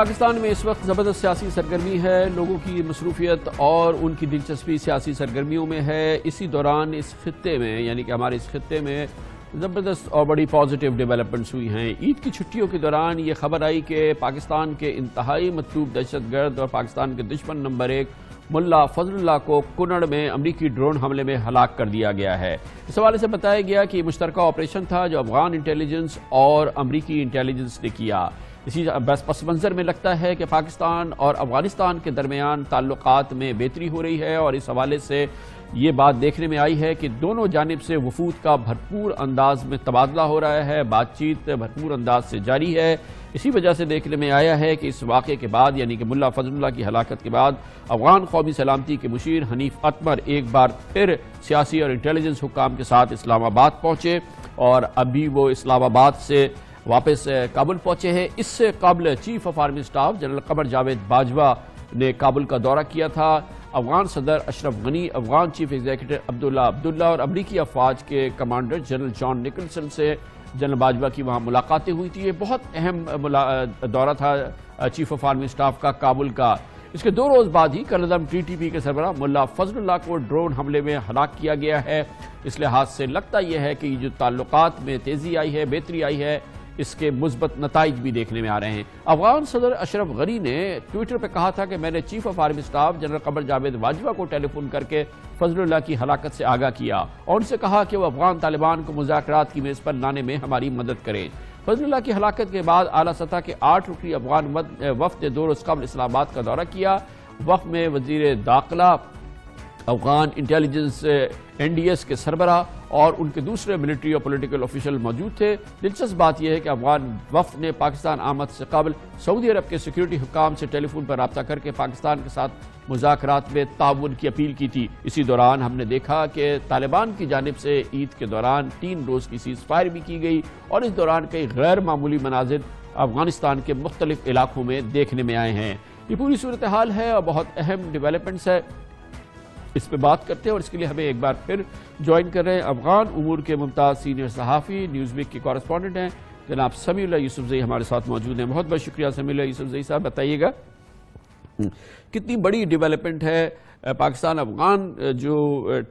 پاکستان میں اس وقت زبردست سیاسی سرگرمی ہے، لوگوں کی مصروفیت اور ان کی دلچسپی سیاسی سرگرمیوں میں ہے۔ اسی دوران اس خطے میں یعنی کہ ہمارے اس خطے میں زبردست اور بڑی پازیٹیو ڈیولپمنٹس ہوئی ہیں۔ عید کی چھٹیوں کے دوران یہ خبر آئی کہ پاکستان کے انتہائی مطلوب دہشت گرد اور پاکستان کے دشمن نمبر 1 ملا فضل اللہ کو کنڑ میں امریکی ڈرون حملے میں ہلاک کر دیا گیا ہے۔ اس حوالے سے بتایا گیا کہ یہ مشترکہ آپریشن تھا جو افغان انٹیلیجنس اور امریکی انٹیلیجنس نے کیا۔ اسی پس منظر میں لگتا ہے کہ پاکستان اور افغانستان کے درمیان تعلقات میں بہتری ہو رہی ہے، اور اس حوالے سے یہ بات دیکھنے میں آئی ہے کہ دونوں جانب سے وفود کا بھرپور انداز میں تبادلہ ہو رہا ہے، بات چیت بھرپور انداز سے جاری ہے۔ اسی وجہ سے دیکھنے میں آیا ہے کہ اس واقعے کے بعد یعنی کہ ملا فضل اللہ کی ہلاکت کے بعد افغان قومی سلامتی کے مشیر حنیف اتمر ایک بار پھر سیاسی اور انٹیلیجنس حکام کے ساتھ اسلام آباد پہنچے، اور ابھی وہ اسلام آباد سے واپس کابل پہنچے ہیں۔ اس سے قبل chief of army staff general Qamar Javed Bajwa نے کابل کا دورہ کیا تھا۔ افغان صدر اشرف غنی، افغان چیف ایگزیکٹو عبداللہ اور امریکی افواج کے کمانڈر جنرل جان نکلسن سے جنرل باجوہ کی وہاں ملاقاتیں ہوئی تھی۔ یہ بہت اہم دورہ تھا چیف آف آرمی سٹاف کا کابل کا۔ اس کے 2 روز بعد ہی کالعدم ٹی ٹی پی کے سربراہ ملا فضل اللہ کو ڈرون حملے میں ہلاک کیا گیا ہے۔ اس لحاظ سے لگتا یہ ہے کہ یہ جو تعلقات میں تیزی آئی ہے، بہتری آئی ہے، اس کے مثبت نتائج بھی دیکھنے میں آ رہے ہیں۔ افغان صدر اشرف غنی نے ٹویٹر پہ کہا تھا کہ میں نے chief of army staff general Qamar Javed Bajwa کو ٹیلی فون کر کے فضل اللہ کی ہلاکت سے آگاہ کیا اور ان سے کہا کہ وہ افغان طالبان کو مذاکرات کی میز پر لانے میں ہماری مدد کریں۔ فضل اللہ کی ہلاکت کے بعد اعلیٰ سطح کے 8 رکنی افغان وفد نے 2 روز قبل اسلام آباد کا دورہ کیا۔ وفد میں وزیر داخلہ، Afghan intelligence N D S کے سربراہ اور ان کے دوسرے ملٹری اور پولیٹیکل آفیشل موجود تھے۔ دلچسپ بات یہ ہے کہ افغان وفد نے پاکستان آمد سے قبل سعودی عرب کے سیکیورٹی حکام سے ٹیلی فون پر رابطہ کر کے پاکستان کے ساتھ مذاکرات میں تعاون کی اپیل کی تھی۔ اسی دوران ہم نے دیکھا کہ طالبان کی جانب سے عید کے دوران 3 روز کی سیز فائر بھی کی گئی، اور اس دوران کئی غیر معمولی مناظر افغانستان کے مختلف علاقوں میں دیکھنے میں آئے ہیں۔ یہ پوری صورتحال ہے اور بہت اہم ڈیولپمنٹس ہے، اس پہ بات کرتے ہیں، اور اس کے لیے ہمیں ایک بار پھر جوائن کر رہے ہیں افغان امور کے ممتاز سینئر صحافی، نیوز ویک کے کورسپونڈنٹ ہیں جناب سمیع اللہ یوسفزئی ہمارے ساتھ موجود ہیں۔ بہت بہت شکریہ سمیع اللہ یوسفزئی صاحب، بتائیے گا کتنی بڑی ڈیولپمنٹ ہے پاکستان افغان جو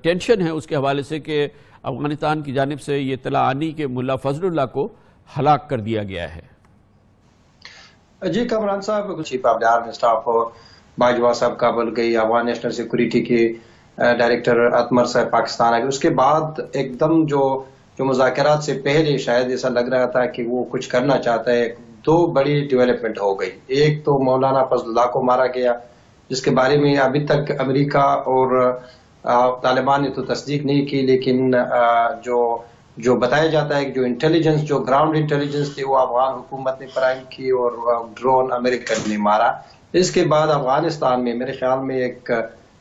ٹینشن ہے اس کے حوالے سے کہ افغانستان کی جانب سے یہ اطلاع آنی کہ ملا فضل اللہ کو ہلاک کر دیا گیا ہے۔ جی کامران صاحب، chief of army staff Bajwa صاحب کابل گئی، افغان نیشنل سیکورٹی کے ڈائریکٹر اتمر صاحب پاکستان آگئے، اس کے بعد ایک دم جو مذاکرات سے پہلے شاید ایسا لگ رہا تھا کہ وہ کچھ کرنا چاہتا ہے، 2 بڑی ڈیولپمنٹ ہو گئی۔ ایک تو مولانا فضل اللہ کو مارا گیا، جس کے بارے میں ابھی تک امریکہ اور طالبان نے تو تصدیق نہیں کی، لیکن جو بتایا جاتا ہے کہ جو انٹیلیجنس، جو گراؤنڈ انٹیلیجنس تھی وہ افغان حکومت نے فراہم کی اور ڈرون امریکہ نے مارا۔ اس کے بعد افغانستان میں میرے خیال میں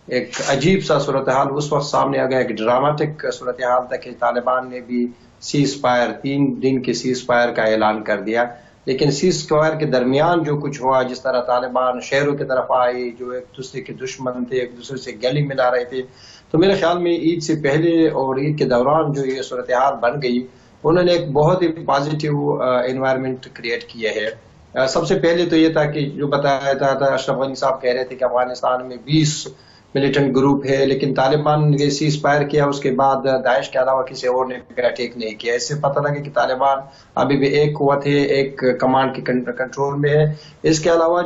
ایک عجیب سا صورتحال اس وقت سامنے آ گیا، ایک ڈراماٹک صورتحال تھا کہ طالبان نے بھی سیز فائر 3 دن کے سیز فائر کا اعلان کر دیا، لیکن سیز فائر کے درمیان جو کچھ ہوا، جس طرح طالبان شہروں کی طرف آئے جو ایک دوسرے کے دشمن تھے، ایک دوسرے سے گلی ملا رہے تھے، تو میرے خیال میں عید سے پہلے اور عید کے دوران جو یہ صورتحال بن گئی، انہوں نے ایک بہت ہی پازیٹیو انوائرمنٹ کریٹ کیا ہے۔ سب سے پہلے تو یہ تھا کہ جو بتایا تھا اشرف غنی صاحب کہہ رہے تھے کہ افغانستان میں 20 ملیٹنٹ گروپ ہے، لیکن طالبان نے سیز فائر کیا، اس کے بعد داعش کے علاوہ کسی اور نے اٹیک نہیں کیا۔ اس سے پتہ لگا کہ طالبان ابھی بھی ایک قوت ہے، ایک کمانڈ کے کنٹرول میں ہے۔ اس کے علاوہ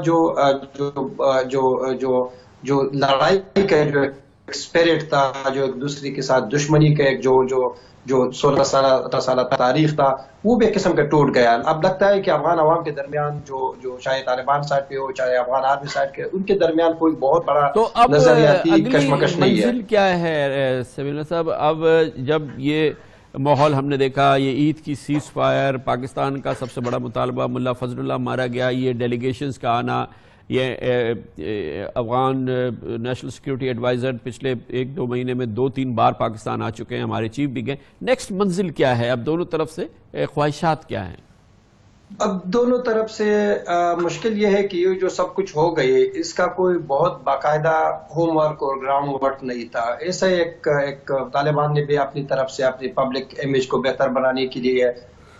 جو لڑائی کا جو اسپرٹ تھا، جو ایک دوسرے کے ساتھ دشمنی کا ایک جو 16 سالہ تاریخ تھا، وہ بھی ایک قسم کا ٹوٹ گیا۔ اب لگتا ہے کہ افغان عوام کے درمیان جو چاہے طالبان سائڈ پہ ہو چاہے افغان آرمی سائڈ کے، ان کے درمیان کوئی بہت بڑا نظریاتی کشمکش نہیں ہے۔ منزل کیا ہے سمیع اللہ صاحب؟ اب جب یہ ماحول ہم نے دیکھا، یہ عید کی سیز فائر، پاکستان کا سب سے بڑا مطالبہ ملا فضل اللہ مارا گیا، یہ ڈیلیگیشنز کا آنا، یہ افغان نیشنل سیکیورٹی ایڈوائزر پچھلے 1-2 مہینے میں 2-3 بار پاکستان آ چکے ہیں، ہمارے چیف بھی گئے۔ نیکسٹ منزل کیا ہے؟ اب دونوں طرف سے خواہشات کیا ہیں؟ اب دونوں طرف سے مشکل یہ ہے کہ یہ جو سب کچھ ہو گئی، اس کا کوئی بہت باقاعدہ ہوم ورک اور گراؤنڈ ورک نہیں تھا۔ ایسا ایک طالبان نے بھی اپنی طرف سے اپنی پبلک امیج کو بہتر بنانے کے لیے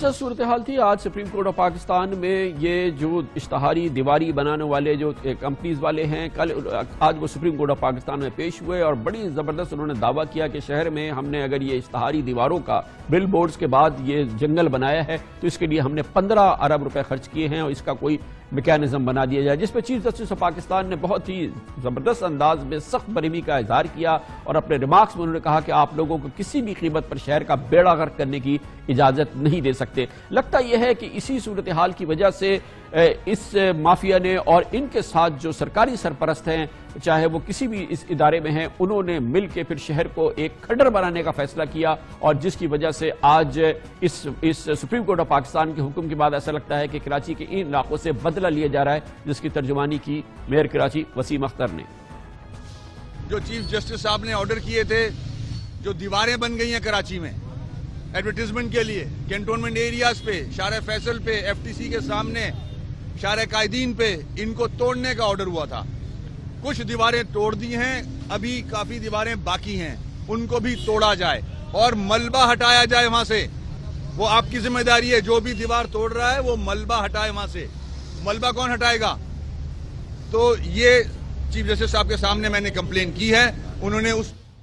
دلچسپ صورتحال تھی آج سپریم کورٹ آف پاکستان میں. یہ جو اشتہاری دیواری بنانے والے جو کمپنیز والے ہیں آج وہ سپریم کورٹ آف پاکستان میں پیش ہوئے اور بڑی زبردست انہوں نے دعویٰ کیا کہ شہر میں ہم نے اگر یہ اشتہاری دیواروں کا بل بورڈز کے بعد یہ جنگل بنایا ہے تو اس کے لیے ہم نے 15 ارب روپے خرچ کیے ہیں اور اس کا کوئی میکینزم بنا دیا جائے, جس پہ چیف جسٹس آف پاکستان نے بہت ہی زبردست انداز میں سخت برہمی کا اظہار کیا اور اپنے ریمارکس میں انہوں نے کہا کہ آپ لوگوں کو کسی بھی قیمت پر شہر کا بیڑا غرق کرنے کی اجازت نہیں دے سکتے. لگتا یہ ہے کہ اسی صورتحال کی وجہ سے اس مافیا نے اور ان کے ساتھ جو سرکاری سرپرست ہیں چاہے وہ کسی بھی اس ادارے میں ہیں, انہوں نے مل کے پھر شہر کو ایک کھڈر بنانے کا فیصلہ کیا اور جس کی وجہ سے آج اس سپریم کورٹ آف پاکستان کے حکم کے بعد ایسا لگتا ہے کہ کراچی کے ان علاقوں سے بدلہ لیا جا رہا ہے, جس کی ترجمانی کی میئر کراچی وسیم اختر نے. جو چیف جسٹس صاحب نے آرڈر کیے تھے, جو دیواریں بن گئی ہیں کراچی میں ایڈورٹیزمنٹ کے لیے, کینٹونمنٹ ایریاز پہ, شارع فیصل پہ, ایف ٹی سی کے سامنے, شارع قائدین پہ, ان کو توڑنے کا آرڈر ہوا تھا. کچھ دیواریں توڑ دی ہیں, ابھی کافی دیواریں باقی ہیں, ان کو بھی توڑا جائے اور ملبہ ہٹایا جائے وہاں سے. وہ آپ کی ذمہ داری ہے, جو بھی دیوار توڑ رہا ہے وہ ملبہ ہٹائے وہاں سے. ملبہ کون ہٹائے گا؟ تو یہ چیف جسٹس صاحب کے سامنے میں نے کمپلین کی ہے. انہوں نے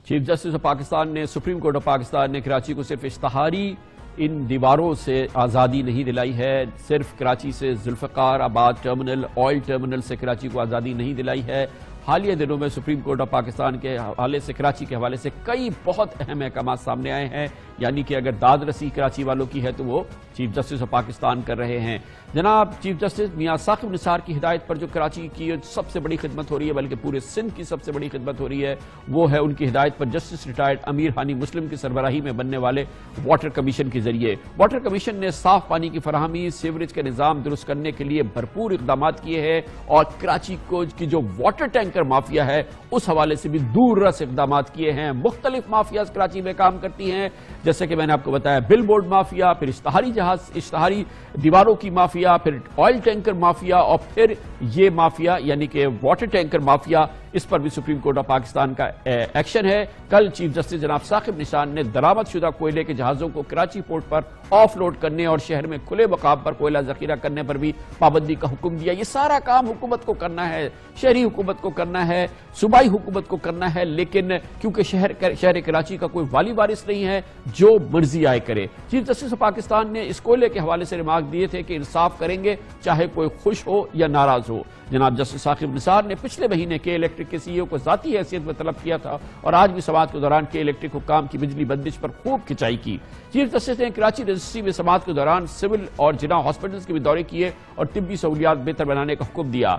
چیف جسٹس آف پاکستان نے سپریم کورٹ آف پاکستان نے کراچی کو صرف اشتہاری ان دیواروں سے آزادی نہیں دلائی ہے, صرف کراچی سے ذوالفقار آباد ٹرمنل, آئل ٹرمنل سے کراچی کو آزادی نہیں دلائی ہے. حالیہ دنوں میں سپریم کورٹ آف پاکستان کے حوالے سے کراچی کے حوالے سے کئی بہت اہم احکامات سامنے آئے ہیں, یعنی کہ اگر داد رسی کراچی والوں کی ہے تو وہ چیف جسٹس آف پاکستان کر رہے ہیں. جناب چیف جسٹس میاں ثاقب نثار کی ہدایت پر جو کراچی کی سب سے بڑی خدمت ہو رہی ہے, بلکہ پورے سندھ کی سب سے بڑی خدمت ہو رہی ہے, وہ ہے ان کی ہدایت پر جسٹس ریٹائرڈ امیر ہانی مسلم کی سربراہی میں بننے والے واٹر کمیشن کے ذریعے. واٹر کمیشن نے صاف پانی کی فراہمی, سیوریج کے نظام درست کرنے کے لیے بھرپور اقدامات کیے ہیں اور کراچی کی جو واٹر ٹینکر مافیا ہے اس حوالے سے بھی دور رس اقدامات کیے ہیں. مختلف مافیاز کراچی میں کام کرتی ہیں, جیسے کہ میں نے آپ کو بتایا بل بورڈ مافیا, پھر اشتہاری دیواروں کی مافیا, پھر آئل ٹینکر مافیا اور پھر یہ مافیا یعنی کہ واٹر ٹینکر مافیا. اس پر بھی سپریم کورٹ آف پاکستان کا ایکشن ہے. کل چیف جسٹس جناب ثاقب نثار نے درآمد شدہ کوئلے کے جہازوں کو کراچی پورٹ پر آف لوڈ کرنے اور شہر میں کھلے مقام پر کوئلہ ذخیرہ کرنے پر بھی پابندی کا حکم دیا. یہ سارا کام حکومت کو کرنا ہے, شہری حکومت کو کرنا ہے, صوبائی حکومت کو کرنا ہے, لیکن کیونکہ شہر کراچی کا کوئی والی وارث نہیں ہے جو مرضی آئے کرے. چیف جسٹس آف پاکستان نے اس کوئلے کے حوالے سے ریمارک دیے تھے کہ انصاف کریں گے چاہے کوئی خوش ہو یا ناراض ہو. جناب جسٹس ثاقب نثار نے پچھلے مہینے کے الیکٹرک کے سی او کو ذاتی حیثیت میں طلب کیا تھا اور آج بھی سماعت کے دوران کے الیکٹرک حکام کی بجلی بندش پر خوب کھچائی کی. چیف جسٹس نے کراچی رجسٹری میں سماعت کے دوران سول اور جناح ہاسپٹلز کے بھی دورے کیے اور طبی سہولیات بہتر بنانے کا حکم دیا.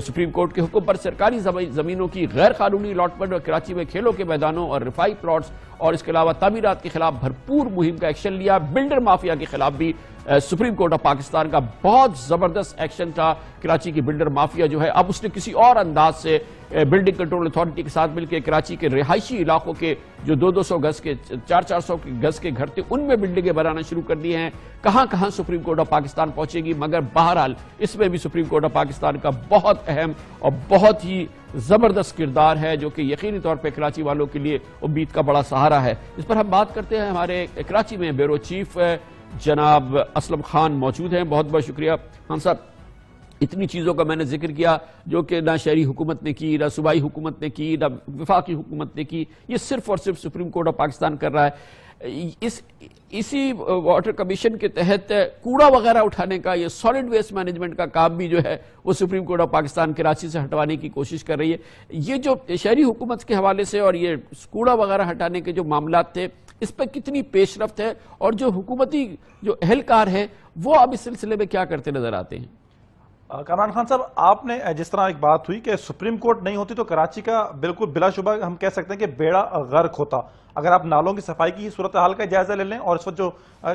سپریم کورٹ کے حکم پر سرکاری زمینوں کی غیر قانونی الاٹمنٹ اور کراچی میں کھیلوں کے میدانوں اور رفائی پلاٹس اور اس کے علاوہ تعمیرات کے خلاف بھرپور مہم کا ایکشن لیا. بلڈر مافیا کے خلاف بھی سپریم کورٹ آف پاکستان کا بہت زبردست ایکشن تھا. کراچی کی بلڈر مافیا جو ہے اب اس نے کسی اور انداز سے بلڈنگ کنٹرول اتھارٹی کے ساتھ مل کے کراچی کے رہائشی علاقوں کے جو 200 گز کے 400 گز کے گھر تھے ان میں بلڈنگیں بنانا شروع کر دی ہیں. کہاں کہاں سپریم کورٹ آف پاکستان پہنچے گی, مگر بہرحال اس میں بھی سپریم کورٹ آف پاکستان کا بہت اہم اور بہت ہی زبردست کردار ہے جو کہ یقینی طور پہ کراچی والوں کے لیے امید کا بڑا سہارا ہے. اس پر ہم بات کرتے ہیں. ہمارے کراچی میں بیورو چیف جناب اسلم خان موجود ہیں. بہت بہت شکریہ خان صاحب. اتنی چیزوں کا میں نے ذکر کیا جو کہ نہ شہری حکومت نے کی, نہ صوبائی حکومت نے کی, نہ وفاقی حکومت نے کی, یہ صرف اور صرف سپریم کورٹ آف پاکستان کر رہا ہے. اسی واٹر کمیشن کے تحت کوڑا وغیرہ اٹھانے کا, یہ سالڈ ویسٹ مینجمنٹ کا کام بھی جو ہے وہ supreme court of Pakistan Karachi سے ہٹوانے کی کوشش کر رہی ہے. یہ جو شہری حکومت کے حوالے سے اور یہ کوڑا وغیرہ ہٹانے کے جو معاملات تھے اس پہ کتنی پیش رفت ہے اور جو حکومتی جو اہلکار ہیں وہ اب اس سلسلے میں کیا کرتے نظر آتے ہیں؟ کامران خان صاحب, آپ نے جس طرح ایک بات ہوئی کہ سپریم کورٹ نہیں ہوتی تو کراچی کا بالکل بلا شبہ ہم کہہ سکتے ہیں کہ بیڑا غرق ہوتا. اگر آپ نالوں کی صفائی کی صورتحال کا جائزہ لے لیں اور اس وقت جو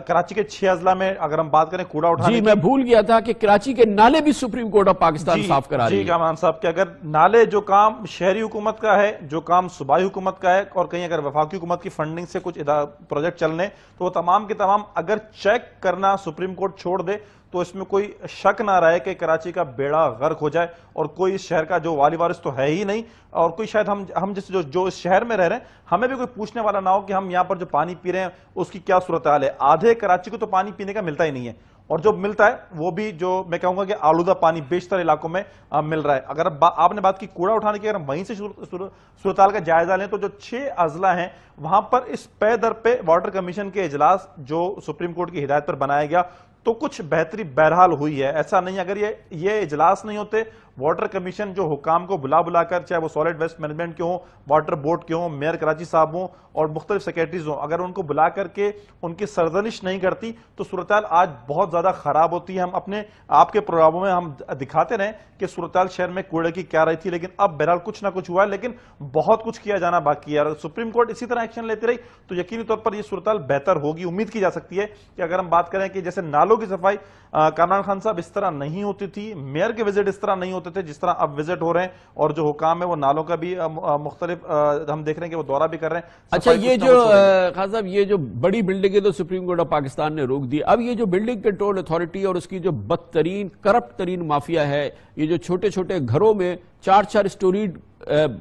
کراچی کے 6 اضلاع میں اگر ہم بات کریں کوڑا اٹھانے جی میں بھول گیا تھا کہ کراچی کے نالے بھی سپریم کورٹ آف پاکستان صاف کرا رہی ہے. جی کامران صاحب کہ اگر نالے جو کام شہری حکومت کا ہے, جو کام صوبائی حکومت کا ہے اور کہیں اگر وفاقی حکومت کی فنڈنگ سے کچھ پروجیکٹ چلنے تو وہ تمام کے تمام اگر چیک کرنا سپریم کورٹ چھوڑ دے تو اس میں کوئی شک نہ رہے کہ کراچی کا بیڑا غرق ہو جائے اور کوئی اس شہر کا جو والی وارث تو ہے ہی نہیں، اور کوئی شاید ہم جیسے جو اس شہر میں رہ رہے ہیں ہمیں بھی کوئی پوچھنے والا نہ ہو کہ ہم یہاں پر جو پانی پی رہے ہیں اس کی کیا صورتحال ہے۔ آدھے کراچی کو تو پانی پینے کا ملتا ہی نہیں ہے، اور جو ملتا ہے وہ بھی جو میں کہوں گا کہ آلودہ پانی بیشتر علاقوں میں مل رہا ہے۔ اگر آپ نے بات کی کوڑا اٹھانے کی، اگر ہم وہیں سے صورتحال کا جائزہ لیں تو جو 6 اضلاع ہیں وہاں پر اس پے در پہ واٹر کمیشن کے اجلاس جو سپریم کورٹ کی ہدایت پر بنایا گیا تو کچھ بہتری بہرحال ہوئی ہے۔ ایسا نہیں، اگر یہ اجلاس نہیں ہوتے، واٹر کمیشن جو حکام کو بلا کر، چاہے وہ سالڈ ویسٹ مینجمنٹ کے ہوں، واٹر بورڈ کے ہوں، میئر کراچی صاحب ہوں اور مختلف سیکریٹریز ہوں، اگر ان کو بلا کر کے ان کی سرزنش نہیں کرتی تو صورتحال آج بہت زیادہ خراب ہوتی ہے۔ ہم اپنے آپ کے پروگراموں میں ہم دکھاتے رہے کہ صورتحال شہر میں کوڑے کی کیا رہی تھی، لیکن اب بہرحال کچھ نہ کچھ ہوا ہے، لیکن بہت کچھ کیا جانا باقی ہے۔ اور سپریم کورٹ اسی طرح ایکشن لیتی رہی تو یقینی طور پر یہ صورتحال بہتر ہوگی۔ امید کی جا سکتی ہے کہ اگر ہم بات کریں کہ جیسے نالوں کی صفائی کامران خان صاحب اس طرح نہیں ہوتی تھی، میئر کے وزٹ اس طرح نہیں ہوتے تھے جس طرح اب وزٹ ہو رہے ہیں، اور جو حکام ہے وہ نالوں کا بھی مختلف ہم دیکھ رہے ہیں کہ وہ دورہ بھی کر رہے ہیں۔ اچھا، یہ جو خان صاحب یہ جو بڑی بلڈنگ ہے تو سپریم کورٹ آف پاکستان نے روک دی، اب یہ جو بلڈنگ کنٹرول اتھارٹی اور اس کی جو بدترین کرپٹ ترین مافیا ہے، یہ جو چھوٹے چھوٹے گھروں میں 4 سٹوری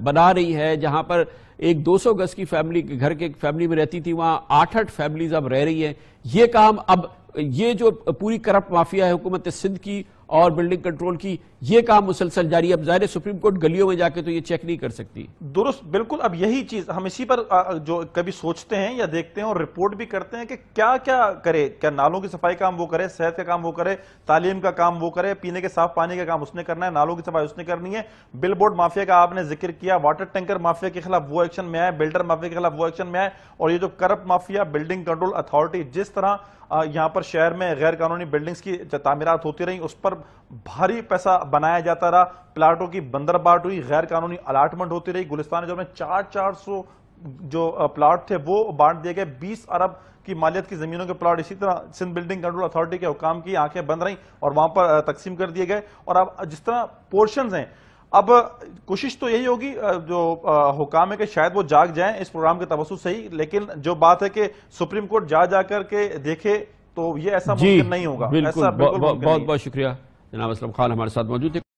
بنا رہی ہے، جہاں پر ایک 200 گز کی فیملی گھر کے فیملی میں رہتی تھی، وہاں 8 فیملیز اب رہ رہی ہیں۔ یہ کام اب یہ جو پوری کرپٹ مافیا ہے حکومت سندھ کی اور بلڈنگ کنٹرول کی، یہ کام مسلسل جاری ہے۔ اب ظاہر سپریم کورٹ گلیوں میں جا کے تو یہ چیک نہیں کر سکتی۔ درست، بالکل۔ اب یہی چیز ہم اسی پر جو کبھی سوچتے ہیں یا دیکھتے ہیں اور رپورٹ بھی کرتے ہیں کہ کیا کیا کرے، کیا نالوں کی صفائی کام وہ کرے، صحت کا کام وہ کرے، تعلیم کا کام وہ کرے، پینے کے صاف پانی کا کام اس نے کرنا ہے، نالوں کی صفائی اس نے کرنی ہے۔ بل بورڈ مافیا کا آپ نے ذکر کیا، واٹر ٹینکر مافیا کے خلاف وہ ایکشن میں آئے، بلڈر مافیا کے خلاف وہ ایکشن میں آئے، اور یہ جو corrupt mafia building control authority جس طرح یہاں پر شہر میں غیر قانونی بلڈنگز کی تعمیرات ہوتی رہیں، اس پر بھاری پیسہ بنایا جاتا رہا، پلاٹوں کی بندرباٹ ہوئی، غیر قانونی الاٹمنٹ ہوتی رہی۔ گلستان جو میں 400 جو پلاٹ تھے وہ بانٹ دیے گئے، 20 ارب کی مالیت کی زمینوں کے پلاٹ اسی طرح سندھ بلڈنگ کنٹرول اتھارٹی کے حکام کی آنکھیں بند رہیں اور وہاں پر تقسیم کر دیے گئے۔ اور اب جس طرح پورشنز ہیں، اب کوشش تو یہی ہوگی جو حکام ہے کہ شاید وہ جاگ جائیں اس پروگرام کے توسط سے ہی، لیکن جو بات ہے کہ سپریم کورٹ جا کر کے دیکھے تو یہ ایسا ممکن نہیں ہوگا۔ بالکل، بہت بہت شکریہ جناب اسلم خان ہمارے ساتھ موجود تھے۔